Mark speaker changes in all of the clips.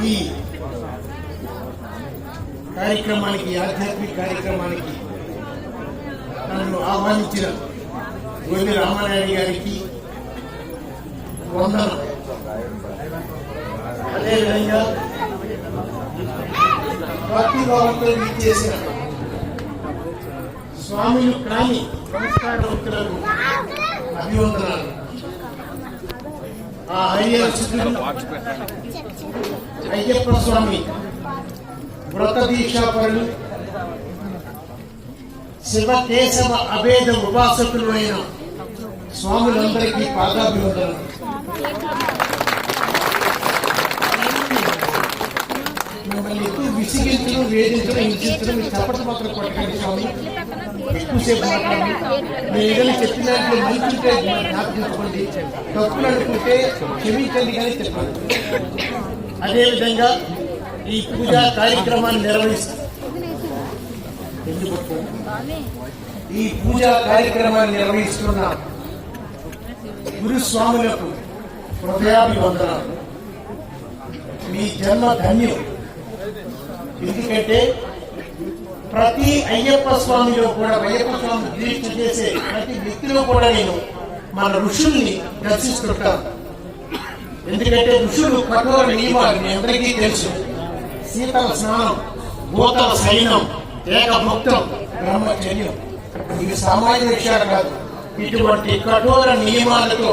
Speaker 1: ఈ కార్యక్రమానికి, ఆధ్యాత్మిక కార్యక్రమానికి నన్ను ఆహ్వానించిన గోవి రామానాయుడు గారికి వందనం. అదేవిధంగా భక్తి భావంతో చేసిన స్వామిలు కాని నమస్కార భక్తులకు అభివందనాలు. ఆ అయ్యప్ప స్వామి వ్రత దీక్షాపరులు, శివ కేశవ అభేద ఉపాసకులు అయిన స్వాములందరికీ పాదాభివందనాలు. మిమ్మల్ని ఎక్కువ విసిగించడం, వేధించడం, హింసించడం, మీరు చప్పటి మాత్రం కొట్టకండి స్వామి. ఎక్కువసేపు మాట్లాడి మీరు ఏదైనా చెప్పిన దాంట్లో మంచుంటే జ్ఞాపకించుకోండి, తప్పులు అనుకుంటే క్షమించండి కానీ చెప్పండి. అదేవిధంగా ఈ పూజా కార్యక్రమాన్ని నిర్వహిస్తున్న గురుస్వాములకు హృదయాభివందనాలు. మీ జన్మ ధన్యం. ఎందుకంటే ప్రతి అయ్యప్ప స్వామిలో కూడా, అయ్యప్ప స్వామి దీక్ష చేసే ప్రతి వ్యక్తిలో కూడా నేను మన ఋషుల్ని దర్శిస్తుంటాను. ఎందుకంటే ఋషులు కఠోర నియమాలు మీ అందరికీ తెలుసు. శీతల స్నానం, భూతల సైనం, ఏకభక్తం, బ్రహ్మచర్యం, ఇవి సామాన్య విషయాలు కాదు. ఇటువంటి కఠోర నియమాలతో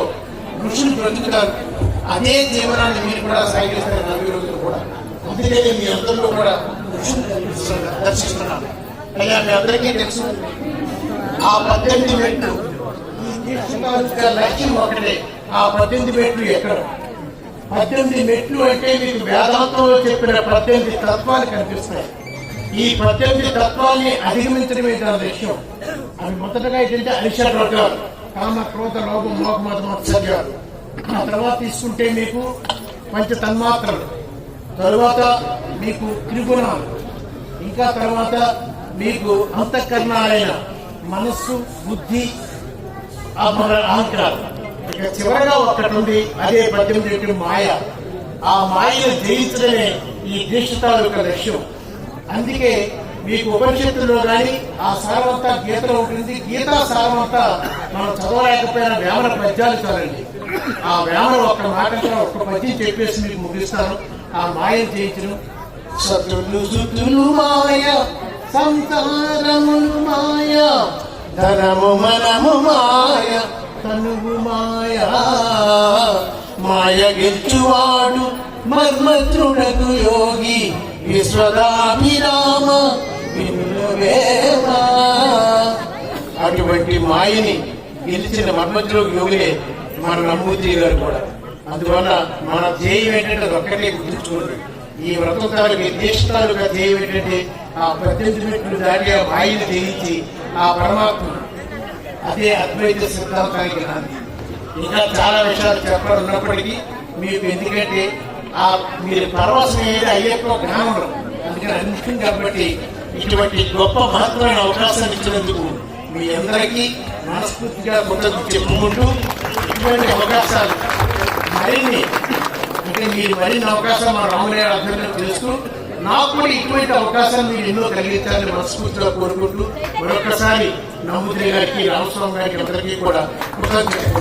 Speaker 1: ఋషులు బ్రతుకుతారు. అదే జీవనాన్ని మీరు కూడా సాగిస్తారు 40 రోజులు కూడా. అందుకనే మీ అందరిలో కూడా ఋషులు దర్శిస్తున్నాను. అయ్యా మీ అందరికీ తెలుసు, ఆ 18 మెట్లు లక్ష్యం ఒకటే. ఆ 18 మెట్లు ఎక్కడ? 18 మెట్లు అంటే మీకు వేదాంతంలో చెప్పిన 18 తత్వాలు కనిపిస్తాయి. ఈ 18 తత్వాల్ని అధిగమించడమే దాని లక్ష్యం. అవి మొదటగా ఏంటంటే అరిషడ్ వర్గాలు, కామ, క్రోధ, లోభం, మోహ, మద, మత్సర్యాలు. ఆ తర్వాత తీసుకుంటే మీకు పంచ తన్మాత్రలు, తరువాత మీకు త్రిగుణాలు, ఇంకా తర్వాత మీకు అంతఃకరణాలైన మనస్సు, బుద్ధి, అహంకారం. ఇక చివరగా ఒక్కటి ఉంది, అదే 18 మాయ. ఆ మాయను జయించడమే ఈ దీక్ష తాలూకా లక్ష్యం. అందుకే మీకు ఉపనిషత్తుల్లో కానీ ఆ సారమంతా గీతలో ఉంటుంది. గీతా సారమంతా మనం చదవలేకపోయిన వేమన పద్యాలు చాలండి. ఆ వేమన ఒక్క మాటగా ఒక్క పద్యం చెప్పేసి మీకు ముగిస్తాను. ఆ మాయను జయించడం. సతులు సుతులు మాయ, సంసారములు మాయ, ధనము మనము మాయ, తనువు మాయ, మాయ గెలుచువాడు మర్మత్రుడకు యోగి, విశ్వదాభిరామ వినువేమా. అటువంటి మాయని గెలిచిన మర్మత్రులకు యోగులే మన నమ్మూతి గారు కూడా. అందువల్ల మన ధ్యేయం ఏంటంటే ఒక్కటే గుర్తుంచుకోండి. ఈ వ్రతం తాలూకు దీక్షతాలుగా ధ్యేయం ఏంటంటే ఆ 18 మెట్లు దాటి ఆ మాయని జయించి ఆ పరమాత్మ, అదే అద్వైత సిద్ధాంతానికి నాంది. ఇంకా చాలా విషయాలు చెప్పాలన్నప్పటికీ మీకు, ఎందుకంటే మీరు పరవశం ఏది అయ్యప్ప జ్ఞానం, అందుకని అనిపిస్తుంది. కాబట్టి ఇటువంటి గొప్ప మహత్వమైన అవకాశాన్ని ఇచ్చినందుకు మీ అందరికీ మనస్ఫూర్తిగా కృతజ్ఞతలు చెప్పుకుంటూ, ఇటువంటి అవకాశాలు మరిన్ని, అంటే మీరు మరిన్ని అవకాశాలు మన రామయ్య అభ్యర్థన చేస్తూ నాకు కూడా ఇటువంటి అవకాశాలు మీరు ఎన్నో కలిగించాలని మనస్ఫూర్తిగా కోరుకుంటూ మరొకసారి నమ్మూద్రి గారికి, రామస్వామి గారికి అందరికీ కూడా కృతజ్ఞతలు.